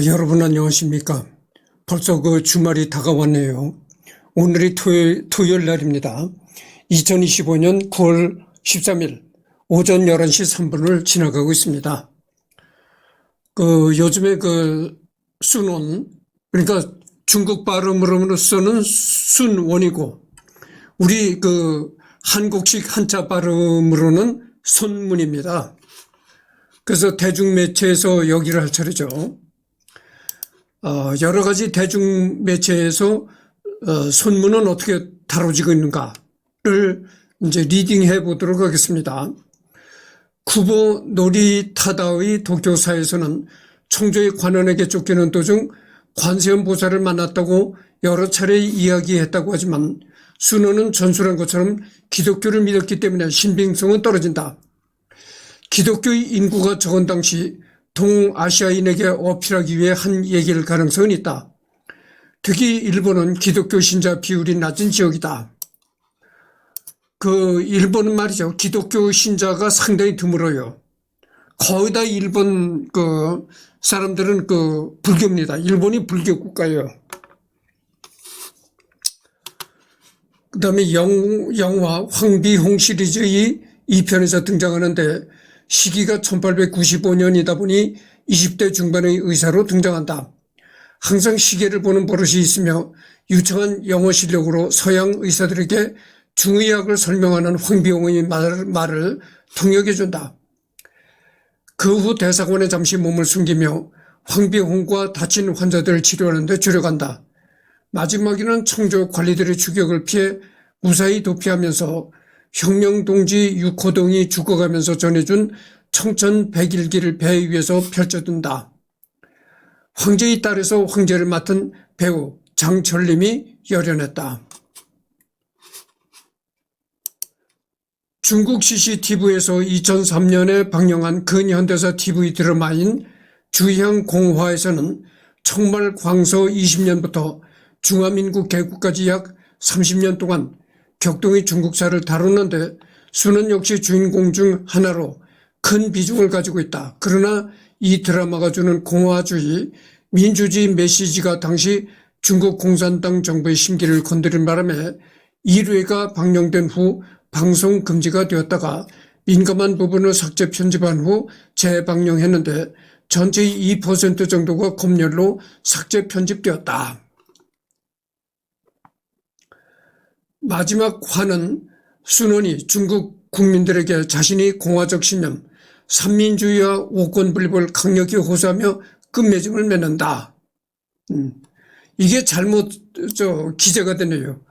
여러분 안녕하십니까? 벌써 그 주말이 다가왔네요. 오늘이 토요일 날입니다. 2025년 9월 13일 오전 11시 3분을 지나가고 있습니다. 요즘에 순원, 그러니까 중국 발음으로서는 순원이고, 우리 한국식 한자 발음으로는 손문입니다. 그래서 대중매체에서 여기를 할 차례죠. 여러 가지 대중매체에서 손문은 어떻게 다뤄지고 있는가를 이제 리딩해 보도록 하겠습니다. 쿠보 노리타다의 도교사에서는 청조의 관원에게 쫓기는 도중 관세음 보살을 만났다고 여러 차례 이야기했다고 하지만 순원은 전술한 것처럼 기독교를 믿었기 때문에 신빙성은 떨어진다. 기독교의 인구가 적은 당시 동아시아인에게 어필하기 위해 한 얘기일 가능성은 있다. 특히 일본은 기독교 신자 비율이 낮은 지역이다. 일본은 말이죠. 기독교 신자가 상당히 드물어요. 거의 다 일본 사람들은 불교입니다. 일본이 불교 국가예요. 그 다음에 영화 황비홍 시리즈의 2편에서 등장하는데 시기가 1895년이다 보니 20대 중반의 의사로 등장한다. 항상 시계를 보는 버릇이 있으며 유창한 영어 실력으로 서양 의사들에게 중의학을 설명하는 황비홍의 말을 통역해준다. 그 후 대사관에 잠시 몸을 숨기며 황비홍과 다친 환자들을 치료하는 데 주력한다. 마지막에는 청조 관리들의 추격을 피해 무사히 도피하면서 혁명동지 육호동이 죽어가면서 전해준 청천백일기를 배 위에서 펼쳐둔다. 황제의 딸에서 황제를 맡은 배우 장철림이 열연했다. 중국 CCTV에서 2003년에 방영한 근현대사 TV 드라마인 주향공화에서는 청말 광서 20년부터 중화민국 개국까지 약 30년 동안 격동의 중국사를 다루는데 순원 역시 주인공 중 하나로 큰 비중을 가지고 있다. 그러나 이 드라마가 주는 공화주의, 민주주의 메시지가 당시 중국 공산당 정부의 심기를 건드린 바람에 1회가 방영된 후 방송 금지가 되었다가 민감한 부분을 삭제 편집한 후 재방영했는데 전체의 2% 정도가 검열로 삭제 편집되었다. 마지막 화는 순원이 중국 국민들에게 자신이 공화적 신념, 삼민주의와 오권분립을 강력히 호소하며 끝맺음을 맺는다. 이게 잘못 기재가 되네요.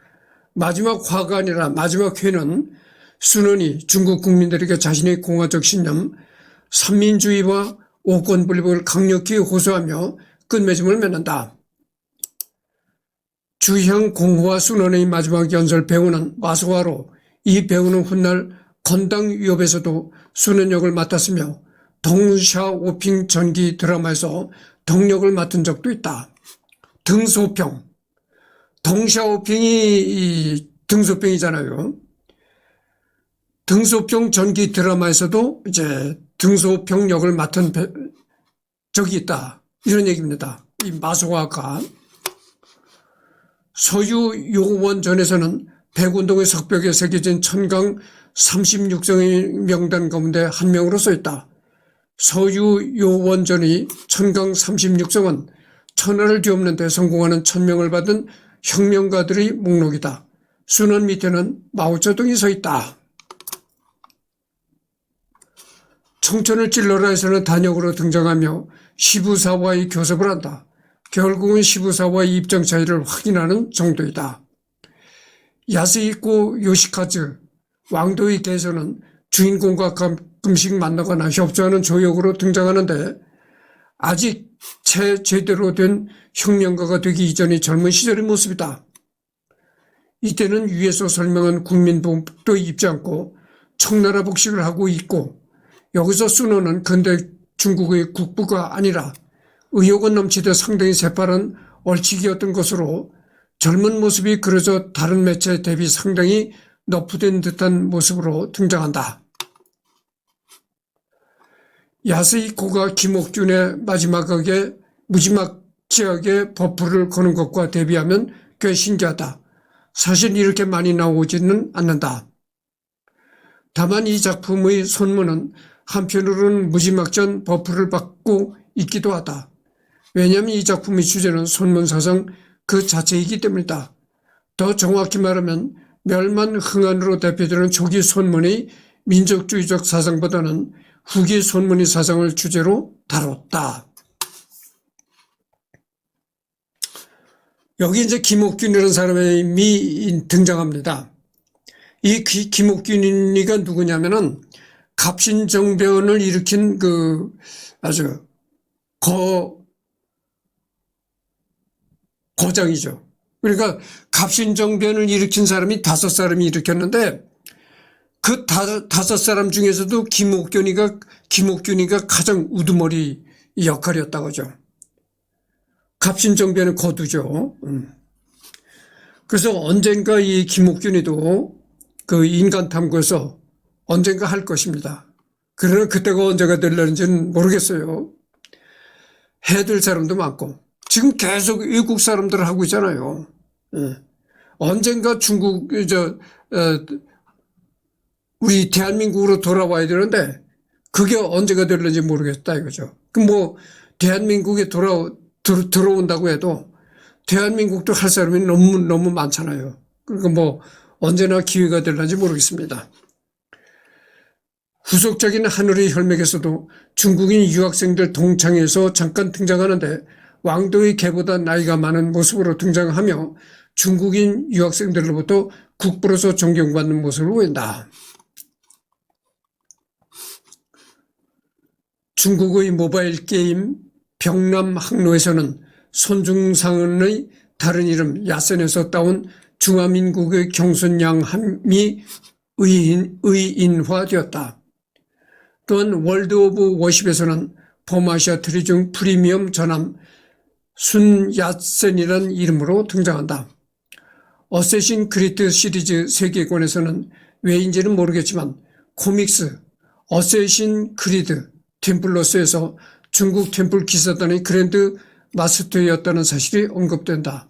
마지막 화가 아니라 마지막 회는 순원이 중국 국민들에게 자신의 공화적 신념, 삼민주의와 오권분립을 강력히 호소하며 끝맺음을 맺는다. 주향공화 순원의 마지막 연설 배우는 마소화로 이 배우는 훗날 건당위협에서도 순원 역을 맡았으며 덩샤오핑 전기 드라마에서 덩역을 맡은 적도 있다. 등소평. 덩샤오핑이 등소평이잖아요. 등소평 전기 드라마에서도 이제 등소평 역을 맡은 적이 있다. 이런 얘기입니다. 이 마소화가. 서유요원전에서는 백운동의 석벽에 새겨진 천강 36성의 명단 가운데 한 명으로 써있다. 서유요원전의 천강 36성은 천하를 뒤엎는 데 성공하는 천명을 받은 혁명가들의 목록이다. 순원 밑에는 마오쩌둥이 서있다. 청천을 찔러라에서는 단역으로 등장하며 시부사와의 교섭을 한다. 결국은 시부사와의 입장 차이를 확인하는 정도이다. 야스히코 요시카즈 왕도의 개에서는 주인공과 가끔씩 만나거나 협조하는 조역으로 등장하는데 아직 제대로 된 혁명가가 되기 이전의 젊은 시절의 모습이다. 이때는 위에서 설명한 국민복도 입지 않고 청나라 복식을 하고 있고 여기서 순원은 근대 중국의 국부가 아니라 의욕은 넘치되 상당히 새파란 얼치기였던 것으로 젊은 모습이 그려져 다른 매체 대비 상당히 너프된 듯한 모습으로 등장한다. 야스히코가 김옥균의 마지막에 무지막지하게 버프를 거는 것과 대비하면 꽤 신기하다. 사실 이렇게 많이 나오지는 않는다. 다만 이 작품의 손문은 한편으로는 무지막지한 버프를 받고 있기도 하다. 왜냐하면 이 작품의 주제는 손문사상 그 자체이기 때문이다. 더 정확히 말하면 멸만 흥안으로 대표되는 초기 손문의 민족주의적 사상보다는 후기 손문의 사상을 주제로 다뤘다. 여기 이제 김옥균이라는 사람이 등장합니다. 이 김옥균이가 누구냐면은 갑신정변을 일으킨 아주 거장이죠. 그러니까 갑신정변을 일으킨 사람이 5사람이 일으켰는데 그 5사람 중에서도 김옥균이가 가장 우두머리 역할이었다고 하죠. 갑신정변의 거두죠. 그래서 언젠가 이 김옥균이도 그 인간탐구에서 언젠가 할 것입니다. 그러나 그때가 언제가 될는지는 모르겠어요. 해될 사람도 많고 지금 계속 외국 사람들 하고 있잖아요. 언젠가 우리 대한민국으로 돌아와야 되는데 그게 언제가 될는지 모르겠다 이거죠. 대한민국에 들어온다고 해도 대한민국도 할 사람이 너무 많잖아요. 그러니까 언제나 기회가 될는지 모르겠습니다. 후속적인 하늘의 혈맥에서도 중국인 유학생들 동창회에서 잠깐 등장하는데 왕도의 개보다 나이가 많은 모습으로 등장하며 중국인 유학생들로부터 국부로서 존경받는 모습을 보인다. 중국의 모바일 게임 병남 항로에서는 손중상의 다른 이름 야센에서 따온 중화민국의 경순양함이 의인화되었다. 또한 월드 오브 워십에서는 범아시아 트리중 프리미엄 전함 순야센이라는 이름으로 등장한다. 어쌔신 크리드 시리즈 세계관에서는 왜인지는 모르겠지만 코믹스 어쌔신 크리드 템플러스에서 중국 템플 기사단의 그랜드 마스터였다는 사실이 언급된다.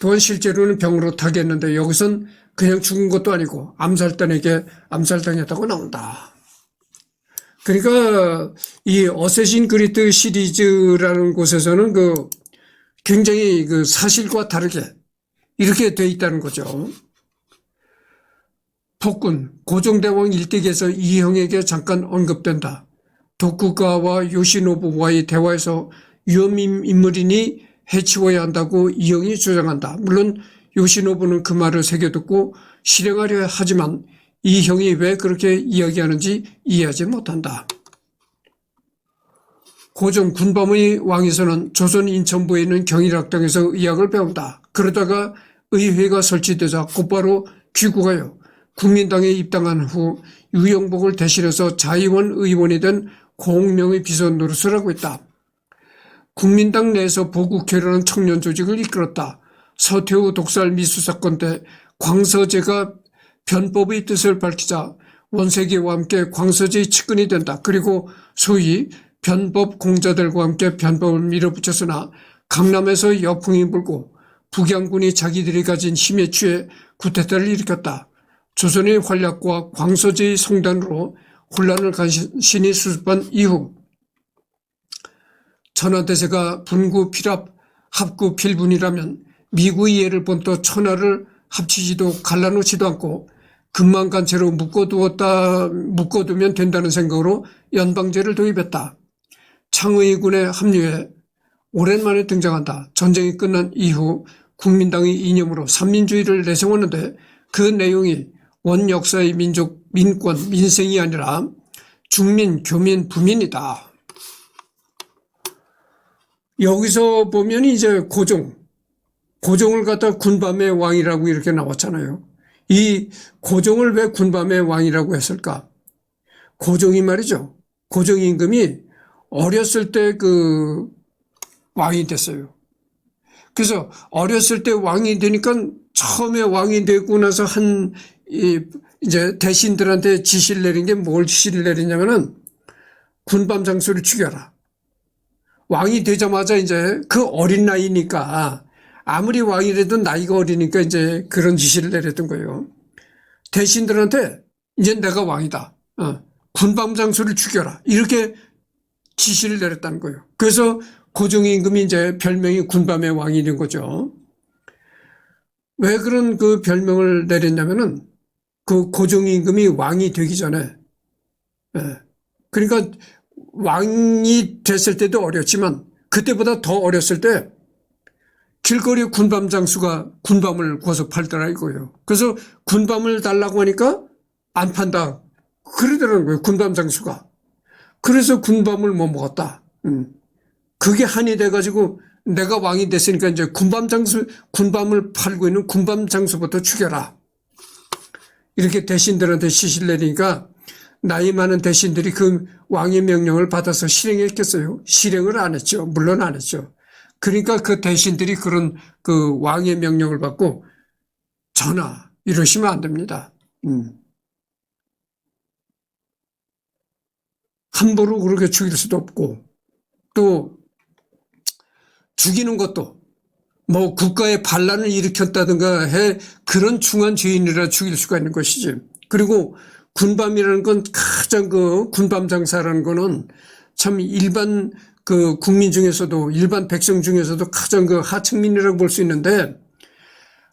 또한 실제로는 병으로 타겠는데 여기선 그냥 죽은 것도 아니고 암살단에게 암살당했다고 나온다. 그러니까 이 어쌔신 크리드 시리즈라는 곳에서는 굉장히 사실과 다르게 이렇게 돼 있다는 거죠. 폭군 고종대왕 일대기에서 이형에게 잠깐 언급된다. 도쿠가와 요시노부와의 대화에서 위험 인물이니 해치워야 한다고 이형이 주장한다. 물론 요시노부는 그 말을 새겨듣고 실행하려 하지만 이형이 왜 그렇게 이야기하는지 이해하지 못한다. 고종 군밤의 왕에서는 조선 인천부에 있는 경일학당에서 의학을 배운다. 그러다가 의회가 설치되자 곧바로 귀국하여 국민당에 입당한 후 유영복을 대신해서 자의원 의원이 된 공명의 비서 노릇을 하고 있다. 국민당 내에서 보국회라는 청년 조직을 이끌었다. 서태후 독살 미수 사건 때 광서제가 변법의 뜻을 밝히자 원세계와 함께 광서제의 측근이 된다. 그리고 소위 변법 공자들과 함께 변법을 밀어붙였으나 강남에서 역풍이 불고 북양군이 자기들이 가진 힘에 취해 쿠데타를 일으켰다. 조선의 활약과 광서제의 성단으로 혼란을 간신히 수습한 이후 천하대세가 분구 필합 합구 필분이라면 미국의 예를 본떠 천하를 합치지도 갈라놓지도 않고 금만간채로 묶어두면 된다는 생각으로 연방제를 도입했다. 창의군에 합류해 오랜만에 등장한다. 전쟁이 끝난 이후 국민당의 이념으로 삼민주의를 내세웠는데 그 내용이 원 역사의 민족, 민권, 민생이 아니라 중민, 교민, 부민이다. 여기서 보면 이제 고종을 갖다 군밤의 왕이라고 이렇게 나왔잖아요. 이 고종을 왜 군밤의 왕이라고 했을까? 고종이 말이죠. 고종 임금이 어렸을 때 왕이 됐어요. 그래서 어렸을 때 왕이 되니까 처음에 왕이 되고 나서 이제 대신들한테 지시를 내린 게 뭘 지시를 내리냐면은 군밤 장수를 죽여라. 왕이 되자마자 이제 그 어린 나이니까 아무리 왕이라도 나이가 어리니까 이제 그런 지시를 내렸던 거예요. 대신들한테 이제 내가 왕이다. 군밤장수를 죽여라. 이렇게 지시를 내렸다는 거예요. 그래서 고종임금이 이제 별명이 군밤의 왕이 된 거죠. 왜 그런 그 별명을 내렸냐면은 그 고종임금이 왕이 되기 전에, 그러니까 왕이 됐을 때도 어렸지만 그때보다 더 어렸을 때 길거리 군밤 장수가 군밤을 구워서 팔더라 이거예요. 그래서 군밤을 달라고 하니까 안 판다 그러더라는 거예요. 군밤 장수가. 그래서 군밤을 못 먹었다. 그게 한이 돼가지고 내가 왕이 됐으니까 이제 군밤을 팔고 있는 군밤 장수부터 죽여라. 이렇게 대신들한테 지시를 내리니까 나이 많은 대신들이 그 왕의 명령을 받아서 실행했겠어요? 실행을 안 했죠. 물론 안 했죠. 그러니까 그 대신들이 그런 그 왕의 명령을 받고 전하 이러시면 안 됩니다. 함부로 그렇게 죽일 수도 없고 또 죽이는 것도 뭐 국가의 반란을 일으켰다든가 해 그런 중한 죄인이라 죽일 수가 있는 것이지. 그리고 군밤이라는 건 가장 그 군밤 장사라는 거는 참 일반 그 국민 중에서도 일반 백성 중에서도 가장 그 하층민이라고 볼 수 있는데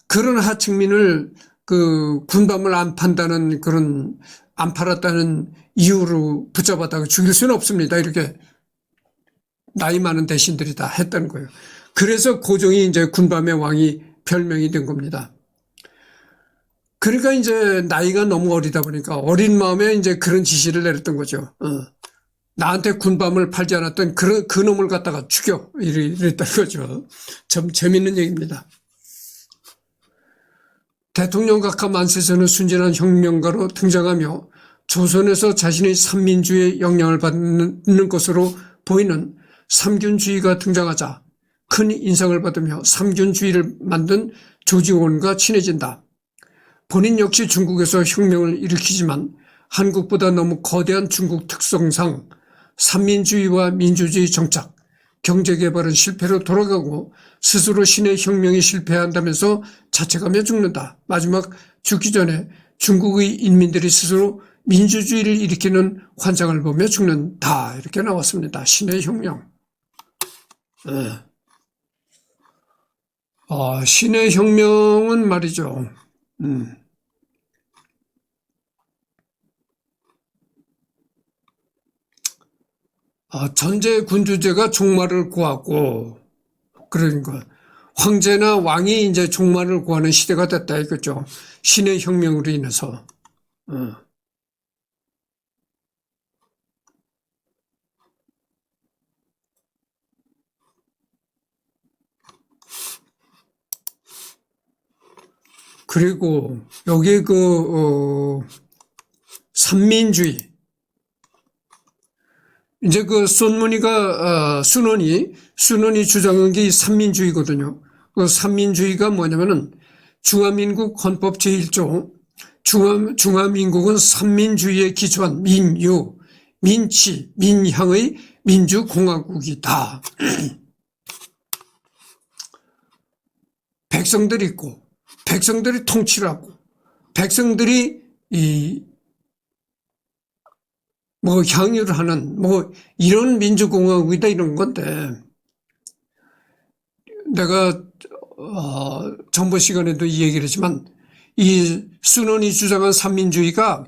그런 하층민을 그 군밤을 안 판다는 그런 안 팔았다는 이유로 붙잡았다가 죽일 수는 없습니다. 이렇게 나이 많은 대신들이 다 했다는 거예요. 그래서 고종이 이제 군밤의 왕이 별명이 된 겁니다. 그러니까 이제 나이가 너무 어리다 보니까 어린 마음에 이제 그런 지시를 내렸던 거죠. 나한테 군밤을 팔지 않았던 그 놈을 갖다가 죽여. 이랬다는 거죠. 참 재밌는 얘기입니다. 대통령 각하 만세서는 순진한 혁명가로 등장하며 조선에서 자신의 삼민주의의 영향을 받는 것으로 보이는 삼균주의가 등장하자 큰 인상을 받으며 삼균주의를 만든 조지원과 친해진다. 본인 역시 중국에서 혁명을 일으키지만 한국보다 너무 거대한 중국 특성상 삼민주의와 민주주의 정착, 경제개발은 실패로 돌아가고 스스로 신의 혁명이 실패한다면서 자책하며 죽는다. 마지막 죽기 전에 중국의 인민들이 스스로 민주주의를 일으키는 환상을 보며 죽는다. 이렇게 나왔습니다. 신의 혁명. 신의 혁명은 말이죠. 전제 군주제가 종말을 구하고 그러니까 황제나 왕이 이제 종말을 구하는 시대가 됐다 이거죠. 신의 혁명으로 인해서. 그리고 여기 삼민주의. 이제 그 손문희가, 순원이 주장한 게 삼민주의거든요. 그 삼민주의가 뭐냐면은 중화민국 헌법 제1조, 중화민국은 삼민주의에 기초한 민유, 민치, 민향의 민주공화국이다. 백성들이 있고, 백성들이 통치를 하고, 백성들이 향유를 하는, 이런 민주공화국이다, 이런 건데, 내가, 정보 시간에도 이 얘기를 했지만, 이 순원이 주장한 삼민주의가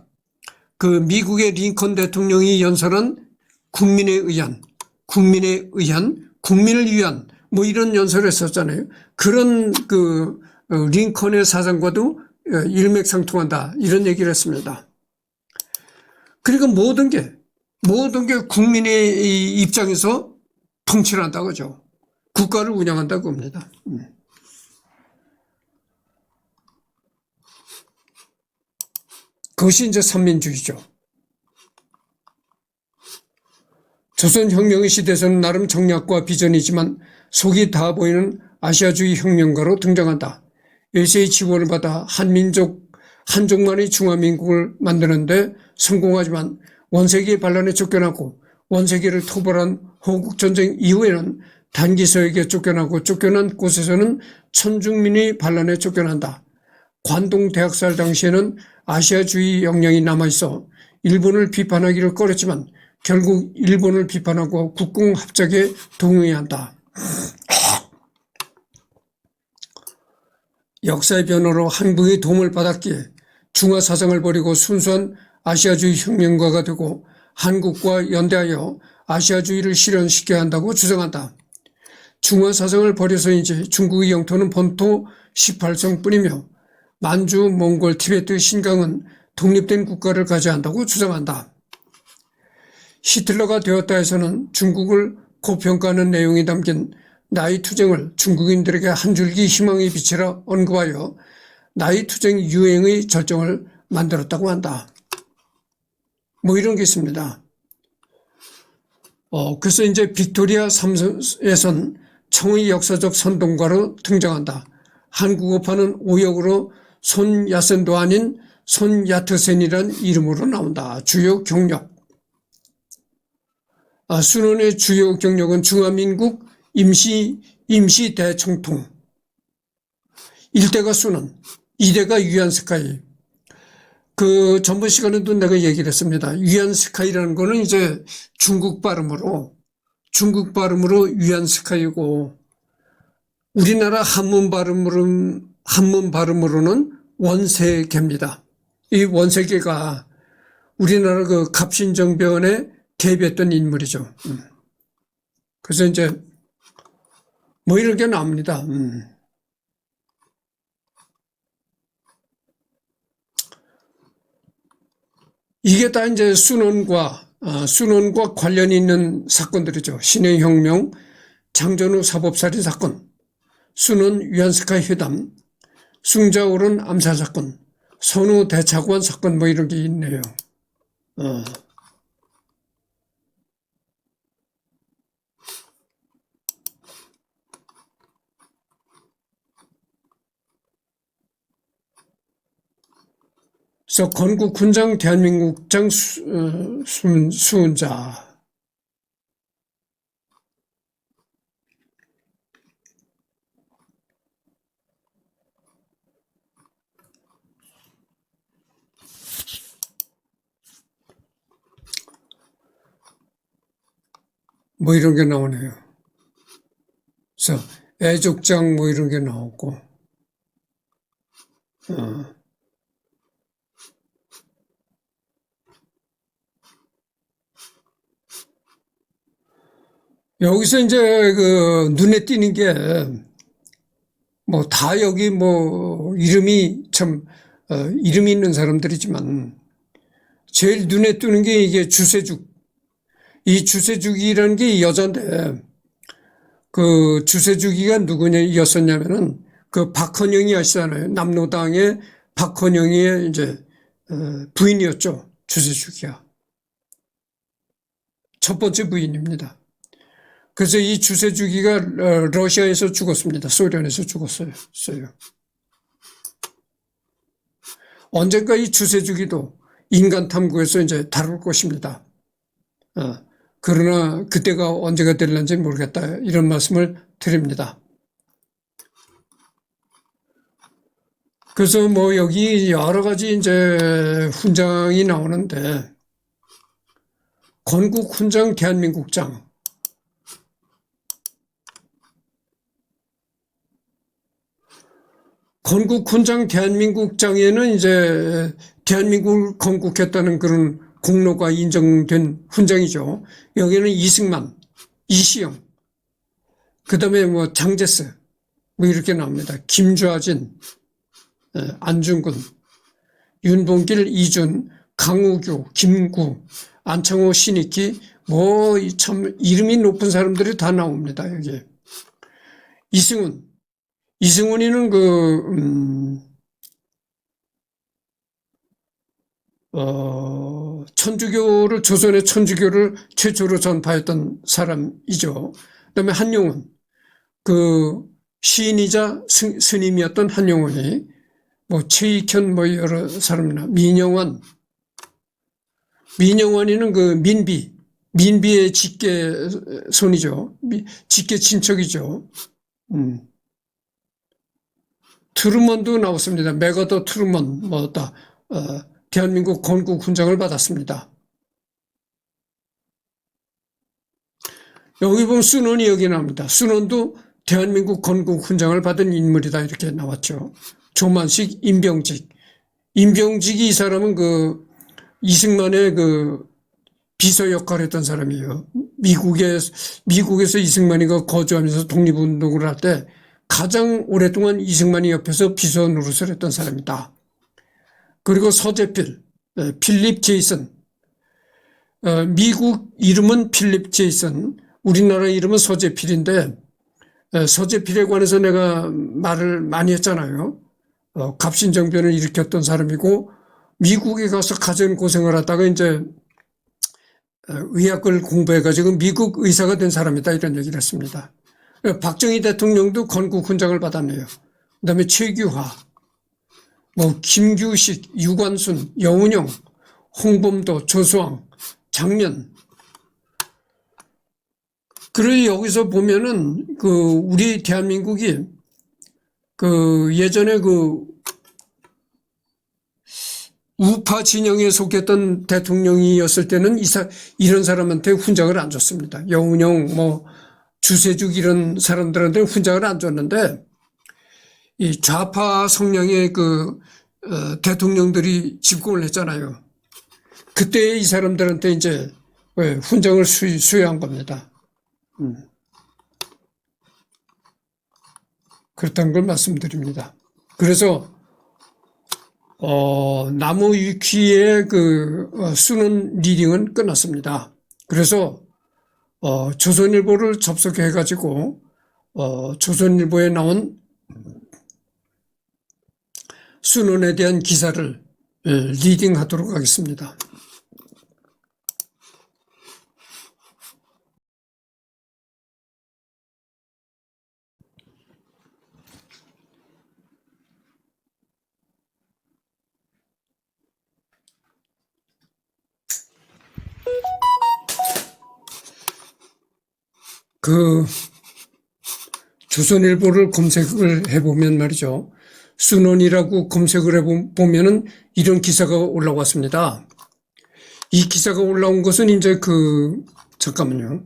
그 미국의 링컨 대통령이 연설한 국민을 위한, 국민을 위한, 이런 연설을 했었잖아요. 그런 링컨의 사상과도 일맥상통한다, 이런 얘기를 했습니다. 그러니까 모든 게 국민의 입장에서 통치를 한다고 하죠. 국가를 운영한다고 합니다. 그것이 이제 삼민주의죠. 조선혁명의 시대에서는 나름 정략과 비전이지만 속이 다 보이는 아시아주의 혁명가로 등장한다. 일세의 지원을 받아 한족만의 중화민국을 만드는데 성공하지만 원세기의 반란에 쫓겨나고 원세계를 토벌한 호국전쟁 이후에는 단기서에게 쫓겨나고 쫓겨난 곳에서는 천중민이 반란에 쫓겨난다. 관동 대학살 당시에는 아시아주의 역량이 남아있어 일본을 비판하기를 꺼렸지만 결국 일본을 비판하고 국공합작에 동의한다. 역사의 변화로 한국의 도움을 받았기에 중화사상을 버리고 순수한 아시아주의 혁명가가 되고 한국과 연대하여 아시아주의를 실현시켜야 한다고 주장한다. 중화사상을 버려서인지 중국의 영토는 본토 18성뿐이며 만주, 몽골, 티베트, 신강은 독립된 국가를 가져야 한다고 주장한다. 히틀러가 되었다 해서는 중국을 고평가하는 내용이 담긴 나이투쟁을 중국인들에게 한 줄기 희망의 빛이라 언급하여 나이투쟁 유행의 절정을 만들었다고 한다. 뭐 이런 게 있습니다. 그래서 이제 빅토리아 3에선 청의 역사적 선동가로 등장한다. 한국어파는 오역으로 손야센도 아닌 손야트센이란 이름으로 나온다. 주요 경력. 순원의 주요 경력은 중화민국 임시 대총통. 1대가 순원, 2대가 위안스카이. 그 전번 시간에도 내가 얘기를 했습니다. 위안스카이라는 거는 이제 중국 발음으로 위안스카이고 우리나라 한문 발음으로는 원세계입니다. 이 원세계가 우리나라 그 갑신정변에 대비했던 인물이죠. 그래서 이제 뭐 이런 게 나옵니다. 이게 다 이제 순원과 관련이 있는 사건들이죠. 신해혁명, 장전후 사법살인 사건, 순원 위안스카이 회담, 숭자오른 암살 사건, 선우 대차관 사건 뭐 이런 게 있네요. 그래서 건국 훈장 대한민국장 수훈자. 뭐 이런 게 나오네요. 그래서 애족장 뭐 이런 게 나오고. 여기서 이제 그 눈에 띄는 게 뭐 다 여기 뭐 이름이 이름이 있는 사람들이지만 제일 눈에 띄는 게 이게 주세죽. 이 주세죽이라는 게 여자인데 그 주세죽이가 누구였었냐면은 그 박헌영이 아시잖아요. 남로당의 박헌영의 이제 부인이었죠. 주세죽이가. 첫 번째 부인입니다. 그래서 이 주세주기가 러시아에서 죽었습니다. 소련에서 죽었어요. 언젠가 이 주세주기도 인간 탐구에서 이제 다룰 것입니다. 그러나 그때가 언제가 될는지 모르겠다. 이런 말씀을 드립니다. 그래서 뭐 여기 여러 가지 이제 훈장이 나오는데 건국 훈장 대한민국장. 건국 훈장 대한민국장에는 이제 대한민국을 건국했다는 그런 공로가 인정된 훈장이죠. 여기는 이승만, 이시영, 그 다음에 뭐 장제스, 뭐 이렇게 나옵니다. 김좌진, 안중근, 윤봉길, 이준, 강우규, 김구, 안창호, 신익기, 뭐 참 이름이 높은 사람들이 다 나옵니다. 여기. 이승훈이는 천주교를, 조선의 천주교를 최초로 전파했던 사람이죠. 그 다음에 한용운, 그 시인이자 스님이었던 한용운이, 뭐 최익현, 뭐 여러 사람이나, 민영환이는 그 민비, 민비의 직계 손이죠. 직계 친척이죠. 트루먼도 나왔습니다. 메가더 트루먼, 대한민국 건국 훈장을 받았습니다. 여기 보면 순원이 여기 나옵니다. 순원도 대한민국 건국 훈장을 받은 인물이다 이렇게 나왔죠. 조만식, 임병직. 임병직이 이 사람은 이승만의 비서 역할을 했던 사람이에요. 미국에서 이승만이가 거주하면서 독립운동을 할 때 가장 오랫동안 이승만이 옆에서 비서 노릇을 했던 사람이다. 그리고 서재필, 필립 제이슨. 미국 이름은 필립 제이슨, 우리나라 이름은 서재필인데, 서재필에 관해서 내가 말을 많이 했잖아요. 갑신정변을 일으켰던 사람이고, 미국에 가서 가진 고생을 하다가 이제 의학을 공부해가지고 미국 의사가 된 사람이다 이런 얘기를 했습니다. 박정희 대통령도 건국 훈장을 받았네요. 그다음에 최규하, 김규식, 유관순, 여운형, 홍범도, 조수왕, 장면. 그래서 여기서 보면은 우리 대한민국이 예전에 우파 진영에 속했던 대통령이었을 때는 이런 사람한테 훈장을 안 줬습니다. 여운형, 주세죽 이런 사람들한테 훈장을 안 줬는데, 이 좌파 성향의 대통령들이 집권을 했잖아요. 그때 이 사람들한테 이제 훈장을 수여한 겁니다. 그렇다는 걸 말씀드립니다. 그래서 나무 위키의 수능 리딩은 끝났습니다. 그래서 조선일보를 접속해가지고 조선일보에 나온 수능에 대한 기사를 리딩하도록 하겠습니다. 조선일보를 검색을 해보면 말이죠. 순원이라고 검색을 해보면은 이런 기사가 올라왔습니다. 이 기사가 올라온 것은 이제 잠깐만요.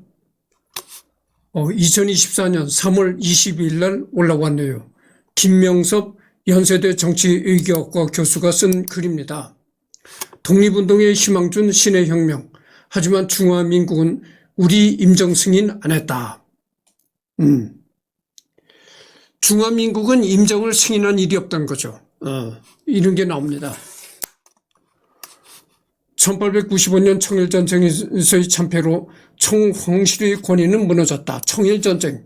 2024년 3월 22일 날 올라왔네요. 김명섭 연세대 정치외교학과 교수가 쓴 글입니다. 독립운동의 희망 준 신의 혁명. 하지만 중화민국은 우리 임정 승인 안 했다. 중화민국은 임정을 승인한 일이 없다는 거죠. 이런 게 나옵니다. 1895년 청일전쟁에서의 참패로 청황실의 권위는 무너졌다. 청일전쟁.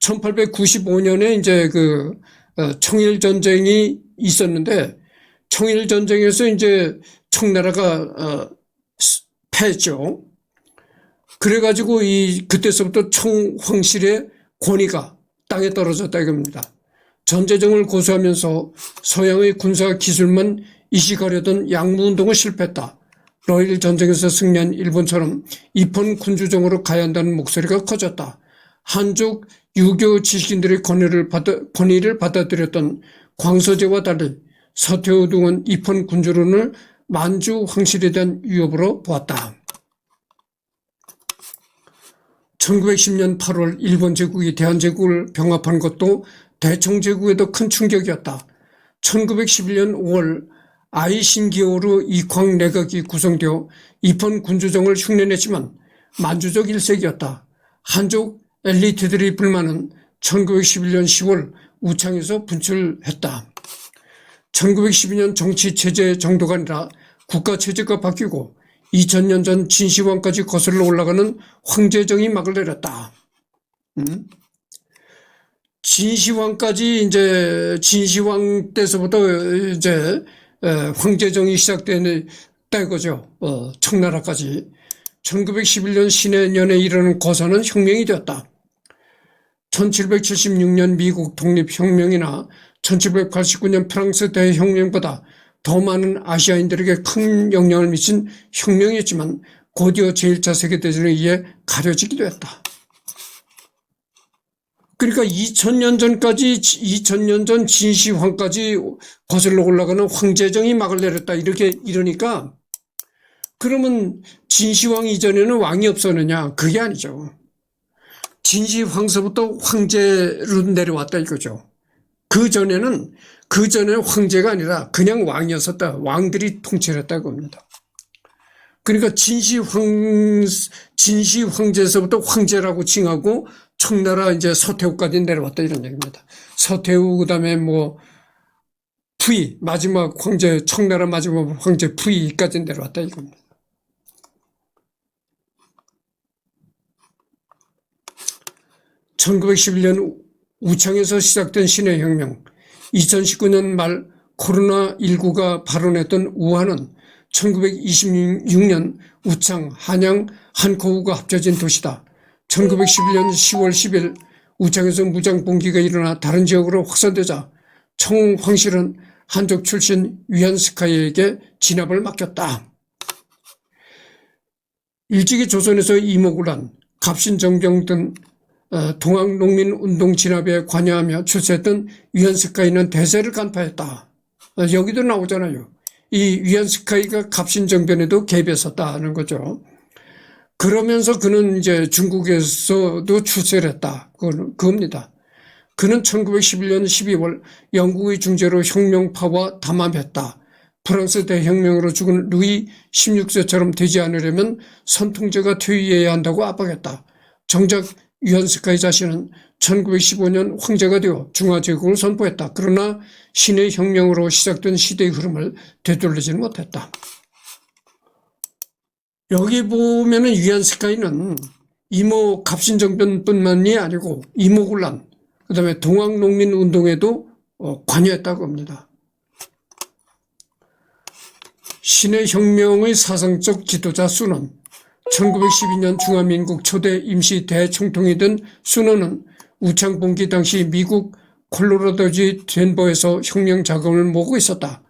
1895년에 이제 청일전쟁이 있었는데, 청일전쟁에서 이제 청나라가 패했죠. 그래가지고 그때서부터 청황실의 권위가 땅에 떨어졌다 이겁니다. 전제정을 고수하면서 서양의 군사 기술만 이식하려던 양무운동은 실패했다. 러일 전쟁에서 승리한 일본처럼 입헌 군주정으로 가야 한다는 목소리가 커졌다. 한족 유교 지식인들의 권위를 받아들였던 광서제와 달리 서태후 등은 입헌 군주론을 만주 황실에 대한 위협으로 보았다. 1910년 8월 일본 제국이 대한제국을 병합한 것도 대청제국에도 큰 충격이었다. 1911년 5월 아이 신기호로 이광 내각이 구성되어 입헌 군주정을 흉내냈지만 만주적 일색이었다. 한족 엘리트들의 불만은 1911년 10월 우창에서 분출했다. 1912년 정치체제 정도가 아니라 국가체제가 바뀌고 2000년 전 진시황까지 거슬러 올라가는 황제정이 막을 내렸다. 진시황까지 이제 진시황 때서부터 이제 황제정이 시작됐다 이거죠. 청나라까지. 1911년 신해년에 이르는 거사는 혁명이 되었다. 1776년 미국 독립혁명이나 1789년 프랑스 대혁명보다 더 많은 아시아인들에게 큰 영향을 미친 혁명이었지만 곧이어 제1차 세계대전에 의해 가려지기도 했다. 그러니까 2000년 전 진시황까지 거슬러 올라가는 황제정이 막을 내렸다. 이러니까 그러면 진시황 이전에는 왕이 없었느냐? 그게 아니죠. 진시황서부터 황제로 내려왔다 이거죠. 그 전에 황제가 아니라 그냥 왕이었었다. 왕들이 통치를 했다고 겁니다. 그러니까 진시황제에서부터 황제라고 칭하고 청나라 이제 서태후까지 내려왔다 이런 얘기입니다. 서태후 그다음에 푸이 마지막 황제 청나라 마지막 황제 푸이까지 내려왔다 이겁니다. (1911년) 우창에서 시작된 신해혁명, 2019년 말 코로나19가 발원했던 우한은 1926년 우창, 한양, 한코우가 합쳐진 도시다. 1911년 10월 10일 우창에서 무장봉기가 일어나 다른 지역으로 확산되자 청황실은 한족 출신 위안스카이에게 진압을 맡겼다. 일찍이 조선에서 이모군란, 갑신정병 등 동학농민운동 진압에 관여하며 출세했던 위안스카이는 대세를 간파했다. 여기도 나오잖아요. 이 위안스카이가 갑신정변에도 개입했었다는 거죠. 그러면서 그는 이제 중국에서도 출세를 했다. 그겁니다. 그는 1911년 12월 영국의 중재로 혁명파와 담합했다. 프랑스 대혁명으로 죽은 루이 16세처럼 되지 않으려면 선통제가 퇴위해야 한다고 압박했다. 정작 위안스카이 자신은 1915년 황제가 되어 중화제국을 선포했다. 그러나 신의 혁명으로 시작된 시대의 흐름을 되돌리지는 못했다. 여기 보면은 위안스카이는 이모 갑신정변뿐만이 아니고 이모군란, 그다음에 동학농민운동에도 관여했다고 합니다. 신의 혁명의 사상적 지도자 순원, 1912년 중화민국 초대 임시 대총통이 된 순원은 우창봉기 당시 미국 콜로라도주 덴버에서 혁명 자금을 모으고 있었다.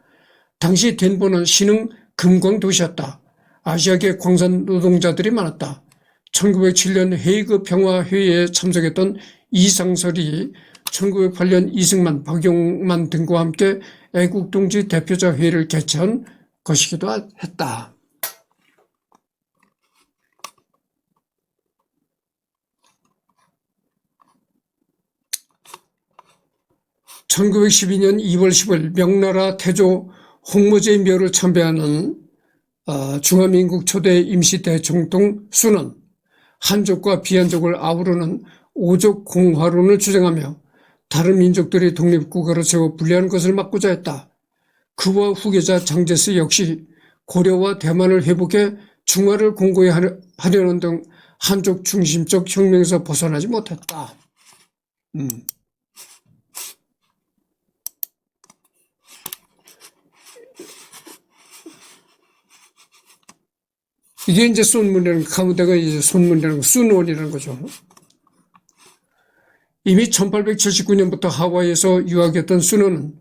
당시 덴버는 신흥 금광 도시였다. 아시아계 광산 노동자들이 많았다. 1907년 헤이그 평화회의에 참석했던 이상설이 1908년 이승만, 박용만 등과 함께 애국동지 대표자 회의를 개최한 것이기도 했다. (1912년 2월 10일) 명나라 태조 홍무제의 묘를 참배하는 중화민국 초대 임시대총통 순원, 한족과 비한족을 아우르는 오족 공화론을 주장하며 다른 민족들이 독립국가로 세워 분리하는 것을 막고자 했다. 그와 후계자 장제스 역시 고려와 대만을 회복해 중화를 공고히 하려는 등 한족 중심적 혁명에서 벗어나지 못했다. 이게 이제 손문이라는, 가운데가 이제 손문이라는 거, 순원이라는 거죠. 이미 1879년부터 하와이에서 유학했던 순원은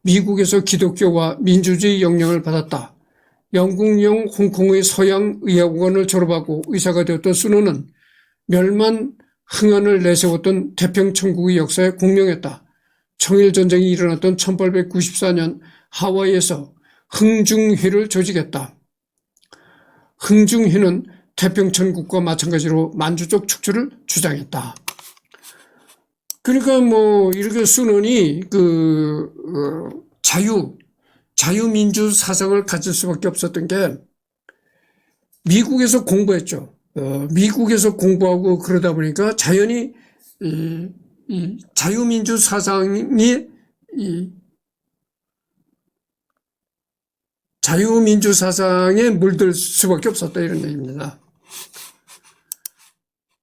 미국에서 기독교와 민주주의 영향을 받았다. 영국령 홍콩의 서양의학원을 졸업하고 의사가 되었던 순원은 멸만 흥한을 내세웠던 태평천국의 역사에 공명했다. 청일전쟁이 일어났던 1894년 하와이에서 흥중회를 조직했다. 흥중회는 태평천국과 마찬가지로 만주족 축출을 주장했다. 그러니까 이렇게 순원이 자유민주 사상을 가질 수밖에 없었던 게 미국에서 공부했죠. 미국에서 공부하고 그러다 보니까 자연히 이 자유민주 사상이 자유민주 사상에 물들 수밖에 없었다 이런 얘기입니다.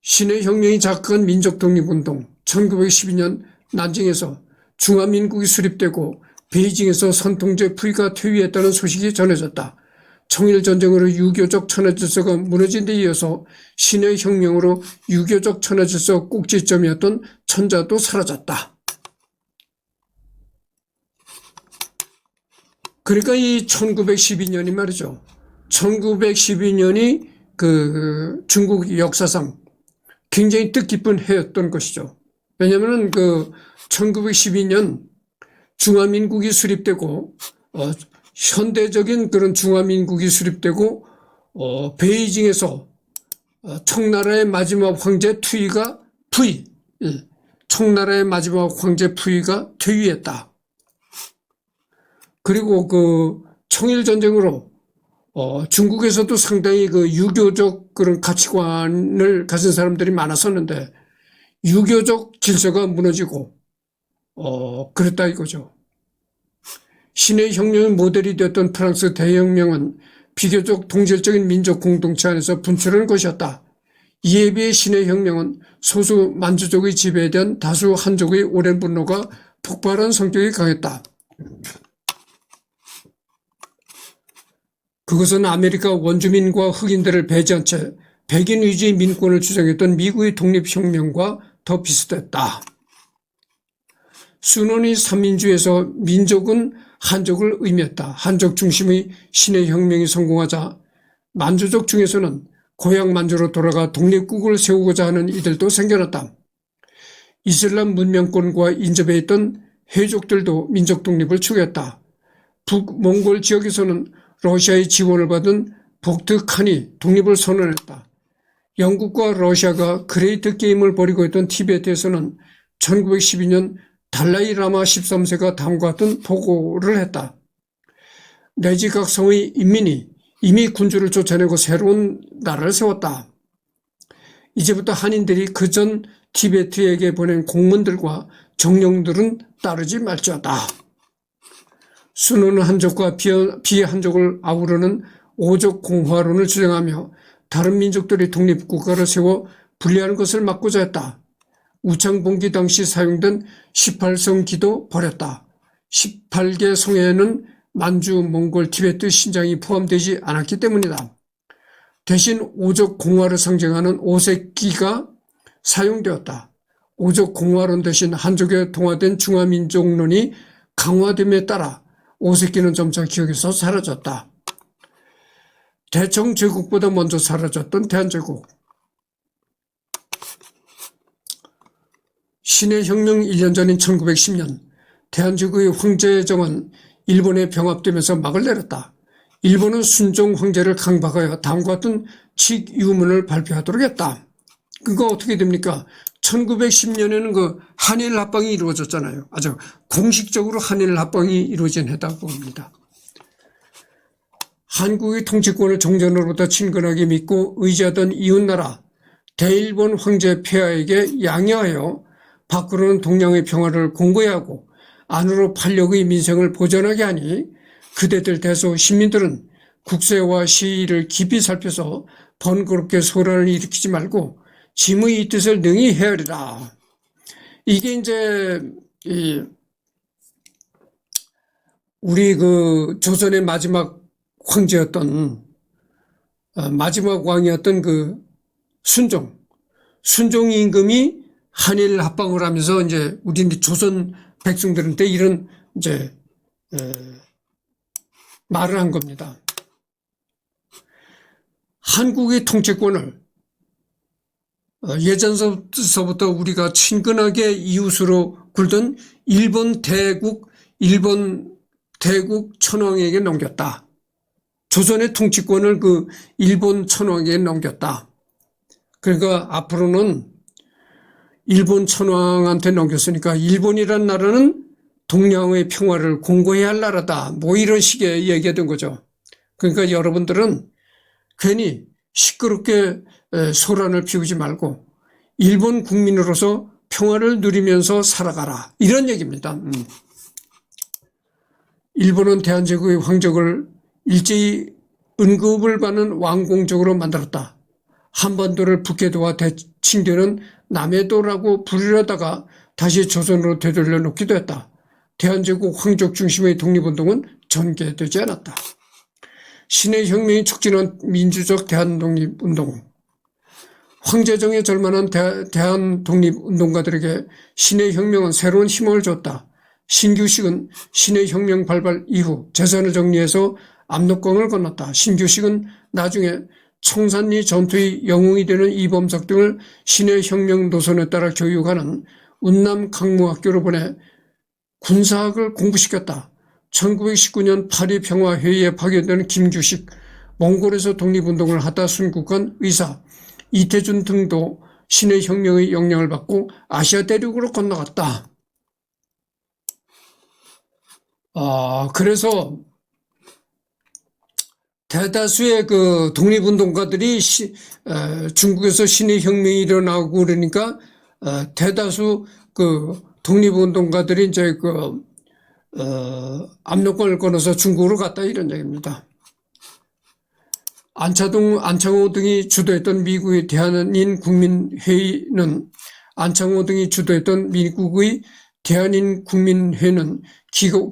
신의 혁명이 자극한 민족독립운동, 1912년 난징에서 중화민국이 수립되고 베이징에서 선통제 푸이가 퇴위했다는 소식이 전해졌다. 청일전쟁으로 유교적 천하질서가 무너진 데 이어서 신의 혁명으로 유교적 천하질서 꼭지점이었던 천자도 사라졌다. 그러니까 이 1912년이 말이죠. 1912년이 그 중국 역사상 굉장히 뜻깊은 해였던 것이죠. 왜냐하면 그 1912년 중화민국이 수립되고 현대적인 그런 중화민국이 수립되고 베이징에서 청나라의 마지막 황제 청나라의 마지막 황제 푸이가 퇴위했다. 그리고 그 청일전쟁으로 중국에서도 상당히 그 유교적 그런 가치관을 가진 사람들이 많았었는데 유교적 질서가 무너지고 그랬다 이거죠. 신의 혁명의 모델이 되었던 프랑스 대혁명은 비교적 동질적인 민족 공동체 안에서 분출한 것이었다. 이에 비해 신의 혁명은 소수 만주족의 지배에 대한 다수 한족의 오랜 분노가 폭발한 성격이 강했다. 그것은 아메리카 원주민과 흑인들을 배제한 채 백인 위주의 민권을 주장했던 미국의 독립혁명과 더 비슷했다. 순원이 삼민주에서 민족은 한족을 의미했다. 한족 중심의 신의 혁명이 성공하자 만주족 중에서는 고향 만주로 돌아가 독립국을 세우고자 하는 이들도 생겨났다. 이슬람 문명권과 인접해 있던 해족들도 민족 독립을 추구했다. 북몽골 지역에서는 러시아의 지원을 받은 복트칸이 독립을 선언했다. 영국과 러시아가 그레이트 게임을 벌이고 있던 티베트에서는 1912년 달라이 라마 13세가 다음과 같은 보고를 했다. 내지각성의 인민이 이미 군주를 쫓아내고 새로운 나라를 세웠다. 이제부터 한인들이 그전 티베트에게 보낸 공문들과 정령들은 따르지 말지어다. 순원은 한족과 비한족을 아우르는 오족 공화론을 주장하며 다른 민족들이 독립국가를 세워 분리하는 것을 막고자 했다. 우창봉기 당시 사용된 18성기도 버렸다. 18개 성에는 만주, 몽골, 티베트 신장이 포함되지 않았기 때문이다. 대신 오족 공화를 상징하는 오색기가 사용되었다. 오족 공화론 대신 한족에 동화된 중화민족론이 강화됨에 따라 오색기는 점차 기억에서 사라졌다. 대청제국보다 먼저 사라졌던 대한제국. 신의 혁명 1년 전인 1910년 대한제국의 황제정은 일본에 병합되면서 막을 내렸다. 일본은 순종 황제를 강박하여 다음과 같은 칙유문을 발표하도록 했다. 그거 어떻게 됩니까? 1910년에는 그 한일 합방이 이루어졌잖아요. 아주 공식적으로 한일 합방이 이루어진 해다고 봅니다. 한국의 통치권을 종전으로부터 친근하게 믿고 의지하던 이웃나라 대일본 황제 폐하에게 양해하여 밖으로는 동양의 평화를 공고히 하고 안으로 팔력의 민생을 보전하게 하니 그대들 대소 시민들은 국세와 시의를 깊이 살펴서 번거롭게 소란을 일으키지 말고 짐의 이 뜻을 능히 헤아리라. 이게 이제 우리 그 조선의 마지막 황제였던 마지막 왕이었던 그 순종 임금이 한일 합방을 하면서 이제 우리 조선 백성들한테 이런 이제 말을 한 겁니다. 한국의 통치권을 예전서부터 우리가 친근하게 이웃으로 굴던 일본 대국 천황에게 넘겼다. 조선의 통치권을 그 일본 천황에게 넘겼다. 그러니까 앞으로는 일본 천황한테 넘겼으니까 일본이란 나라는 동양의 평화를 공고히 할 나라다. 뭐 이런 식의 얘기가 된 거죠. 그러니까 여러분들은 괜히 시끄럽게 소란을 피우지 말고 일본 국민으로서 평화를 누리면서 살아가라. 이런 얘기입니다. 일본은 대한제국의 황족을 일제히 은급을 받는 왕공족으로 만들었다. 한반도를 북해도와 대칭되는 남해도라고 부르려다가 다시 조선으로 되돌려 놓기도 했다. 대한제국 황족 중심의 독립운동은 전개되지 않았다. 신의 혁명이 촉진한 민주적 대한독립운동. 황제정에 절만한 대한독립운동가들에게 신의 혁명은 새로운 힘을 줬다. 신규식은 신의 혁명 발발 이후 재산을 정리해서 압록강을 건넜다. 신규식은 나중에 청산리 전투의 영웅이 되는 이범석 등을 신의 혁명 노선에 따라 교육하는 운남 강무학교로 보내 군사학을 공부시켰다. 1919년 파리 평화회의에 파견된 김규식, 몽골에서 독립운동을 하다 순국한 의사 이태준 등도 신의 혁명의 영향을 받고 아시아 대륙으로 건너갔다. 그래서 대다수의 그 독립운동가들이 중국에서 신의 혁명이 일어나고 그러니까 대다수 그 독립운동가들이 이제 압록강을 건너서 중국으로 갔다 이런 얘기입니다. 안창호 등이 주도했던 미국의 대한인국민회의는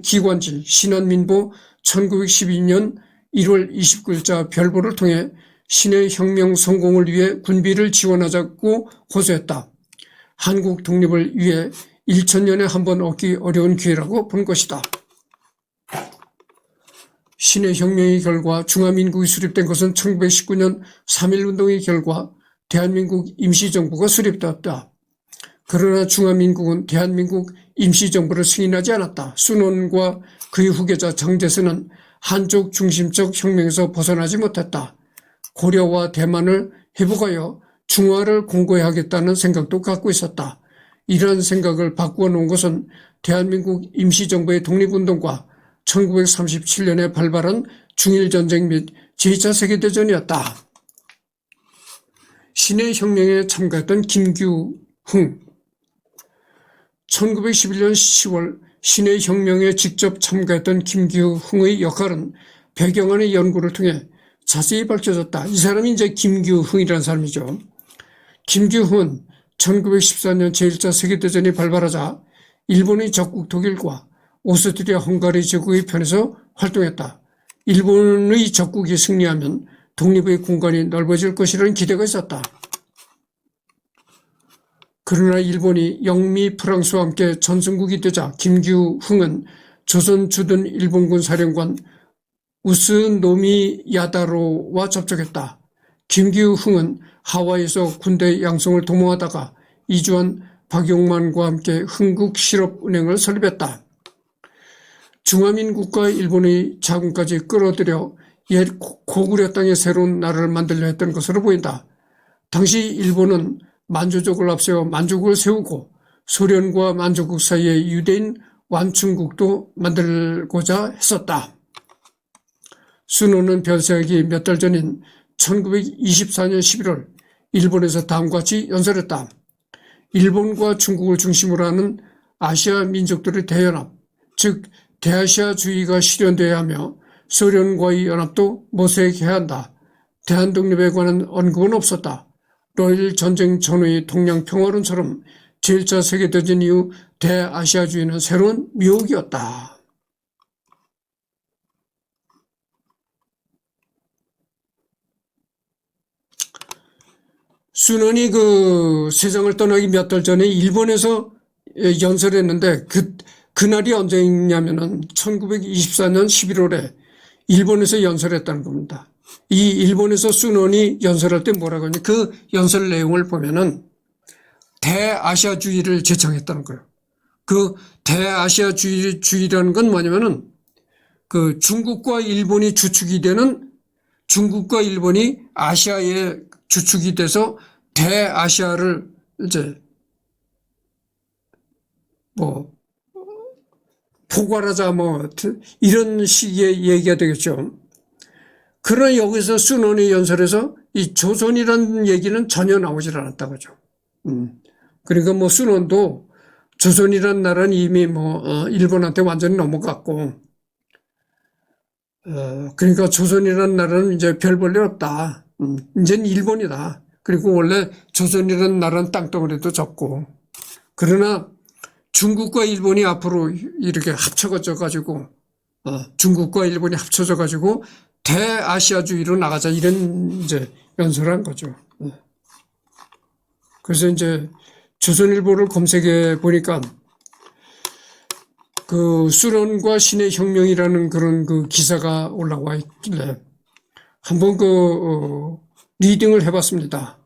기관지 신한민보 1912년 1월 29일자 별보를 통해 신의 혁명 성공을 위해 군비를 지원하자고 호소했다. 한국 독립을 위해 1000년에 한 번 얻기 어려운 기회라고 본 것이다. 신의 혁명의 결과 중화민국이 수립된 것은 1919년 3.1운동의 결과 대한민국 임시정부가 수립되었다. 그러나 중화민국은 대한민국 임시정부를 승인하지 않았다. 순원과 그의 후계자 장제스는 한쪽 중심적 혁명에서 벗어나지 못했다. 고려와 대만을 회복하여 중화를 공고히 하겠다는 생각도 갖고 있었다. 이러한 생각을 바꾸어 놓은 것은 대한민국 임시정부의 독립운동과 1937년에 발발한 중일전쟁 및 제2차 세계대전이었다. 신의 혁명에 참가했던 김규흥 1911년 10월 신의 혁명에 직접 참가했던 김규흥의 역할은 배경안의 연구를 통해 자세히 밝혀졌다. 이 사람이 이제 김규흥이라는 사람이죠. 김규흥은 1914년 제1차 세계대전이 발발하자 일본의 적국 독일과 오스트리아 헝가리 제국의 편에서 활동했다. 일본의 적국이 승리하면 독립의 공간이 넓어질 것이라는 기대가 있었다. 그러나 일본이 영미 프랑스와 함께 전승국이 되자 김규흥은 조선 주둔 일본군 사령관 우스노미 야다로와 접촉했다. 김규흥은 하와이에서 군대 양성을 도모하다가 이주한 박용만과 함께 흥국실업은행을 설립했다. 중화민국과 일본의 자금까지 끌어들여 옛 고구려 땅에 새로운 나라를 만들려 했던 것으로 보인다. 당시 일본은 만주족을 앞세워 만주국을 세우고 소련과 만주국 사이에 유대인 완충국도 만들고자 했었다. 순원은 별세하기 몇 달 전인 1924년 11월 일본에서 다음과 같이 연설했다. 일본과 중국을 중심으로 하는 아시아 민족들의 대연합, 즉 대아시아주의가 실현돼야 하며 소련과의 연합도 모색해야 한다. 대한독립에 관한 언급은 없었다. 러일 전쟁 전후의 동양평화론처럼 제1차 세계대전 이후 대아시아주의는 새로운 묘기였다. 순원이 그 세상을 떠나기 몇 달 전에 일본에서 연설했는데 그날이 언제냐면은 1924년 11월에 일본에서 연설했다는 겁니다. 이 일본에서 순원이 연설할 때 뭐라고 하냐. 그 연설 내용을 보면은 대아시아주의를 제창했다는 거예요. 그 대아시아주의라는 건 뭐냐면은 그 중국과 일본이 주축이 되는 중국과 일본이 아시아의 주축이 돼서 대아시아를 이제 포괄하자 이런 식의 얘기가 되겠죠. 그러나 여기서 순원의 연설에서 이 조선이라는 얘기는 전혀 나오질 않았다고 하죠. 그러니까 순원도 조선이라는 나라는 이미 일본한테 완전히 넘어갔고, 그러니까 조선이라는 나라는 이제 별 볼 일 없다. 이제는 일본이다. 그리고 원래 조선이라는 나라는 땅덩어리도 적고, 그러나 중국과 일본이 앞으로 이렇게 합쳐져-가지고, 중국과 일본이 합쳐져-가지고 대아시아주의로 나가자 이런 이제 연설한 거죠. 그래서 이제 조선일보를 검색해 보니까 그 순원과 신의 혁명이라는 그런 그 기사가 올라와 있길래 한번 리딩을 해봤습니다.